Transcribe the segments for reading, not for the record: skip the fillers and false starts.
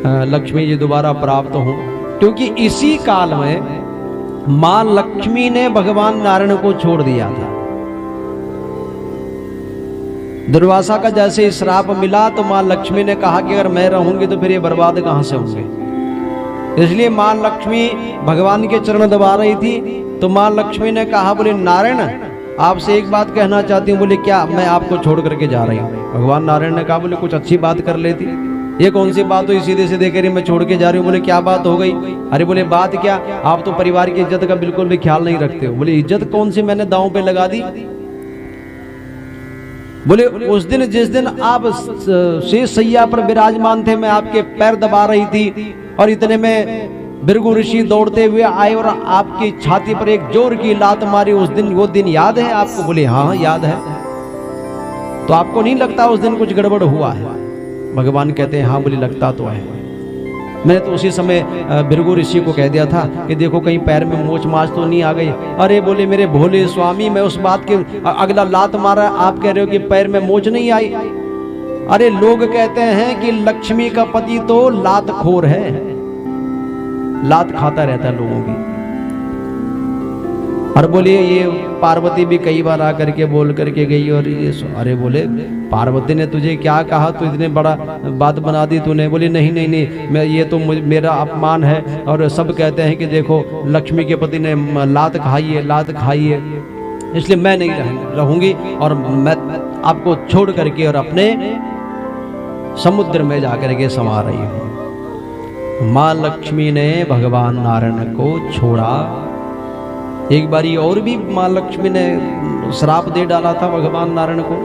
लक्ष्मी जी दोबारा प्राप्त हों, क्योंकि इसी काल में मां लक्ष्मी ने भगवान नारायण को छोड़ दिया था। दुर्वासा का जैसे श्राप मिला तो मां लक्ष्मी ने कहा कि अगर मैं रहूंगी तो फिर ये बर्बाद कहां से होंगे। इसलिए मां लक्ष्मी भगवान के चरण दबा रही थी, तो मां लक्ष्मी ने कहा, बोले नारायण आपसे एक बात कहना चाहती हूँ। बोले क्या? मैं आपको छोड़ करके जा रही हूँ। भगवान नारायण ने कहा, बोले कुछ अच्छी बात कर लेती, ये कौन सी बात हुई सीधे सीधे कह रही मैं छोड़ के जा रही हूँ। बोले क्या बात हो गई? अरे बोले बात क्या, आप तो परिवार की इज्जत का बिल्कुल भी ख्याल नहीं रखते हो। बोले इज्जत कौन सी मैंने दांव पे लगा दी? बोले उस दिन जिस दिन आप शेष सैया पर विराजमान थे, मैं आपके पैर दबा रही थी और इतने में भृगु ऋषि दौड़ते हुए आए और आपकी छाती पर एक जोर की लात मारी। उस दिन, वो दिन याद है आपको? बोले हाँ याद है। तो आपको नहीं लगता उस दिन कुछ गड़बड़ हुआ है? भगवान कहते हैं हाँ। बोले लगता तो है। मैंने तो उसी समय भृगु ऋषि को कह दिया था कि देखो कहीं पैर में मोच माच तो नहीं आ गई। अरे बोले मेरे भोले स्वामी, मैं उस बात के अगला लात मारा, आप कह रहे हो कि पैर में मोच नहीं आई। अरे लोग कहते हैं कि लक्ष्मी का पति तो लात खोर है, लात खाता रहता है लोगों की। और बोलिए ये पार्वती भी कई बार आकर के बोल करके गई और ये अरे बोले पार्वती ने तुझे क्या कहा, तू इतने बड़ा बात बना दी तूने। बोली नहीं नहीं नहीं, मैं ये तो मेरा अपमान है और सब कहते हैं कि देखो लक्ष्मी के पति ने लात खाई है, लात खाई है, इसलिए मैं नहीं रहूंगी और मैं आपको छोड़ करके और अपने समुद्र में जाकर के समा रही हूँ। माँ लक्ष्मी ने भगवान नारायण को छोड़ा। एक बारी और भी मां लक्ष्मी ने श्राप दे डाला था भगवान नारायण को।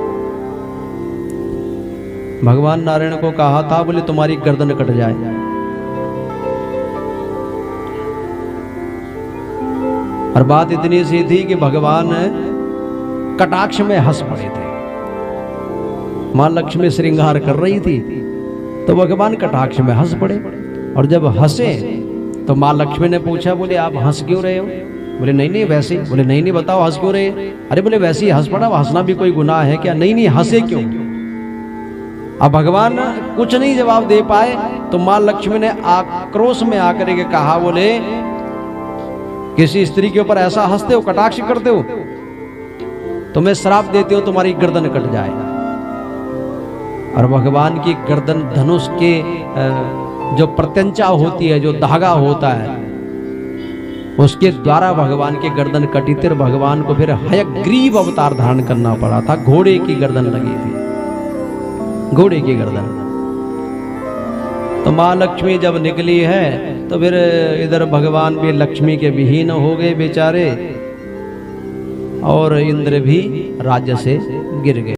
भगवान नारायण को कहा था, बोले तुम्हारी गर्दन कट जाए। और बात इतनी सी थी कि भगवान कटाक्ष में हंस पड़े थे। मां लक्ष्मी श्रृंगार कर रही थी तो भगवान कटाक्ष में हंस पड़े। और जब हंसे तो मां लक्ष्मी ने पूछा, बोले आप हंस क्यों रहे हो? बोले नहीं नहीं वैसे ही। बोले नहीं नहीं बताओ हंस क्यों रहे? अरे बोले वैसे ही हंस पड़ा, हंसना भी कोई गुनाह है क्या? नहीं नहीं हंसे क्यों? अब भगवान कुछ नहीं जवाब दे पाए तो मां लक्ष्मी ने आक्रोश में आकर के कहा, बोले किसी स्त्री के ऊपर ऐसा हंसते हो, कटाक्ष करते हो, तो मैं श्राप देती हूं तुम्हारी गर्दन कट जाए। और भगवान की गर्दन धनुष के जो प्रत्यंचा होती है, जो धागा होता है, उसके द्वारा भगवान की गर्दन कटी थी। और भगवान को फिर हयग्रीव अवतार धारण करना पड़ा था। घोड़े की गर्दन लगी थी, घोड़े की गर्दन। तो मां लक्ष्मी जब निकली है तो फिर इधर भगवान भी लक्ष्मी के विहीन हो गए बेचारे और इंद्र भी राज्य से गिर गए।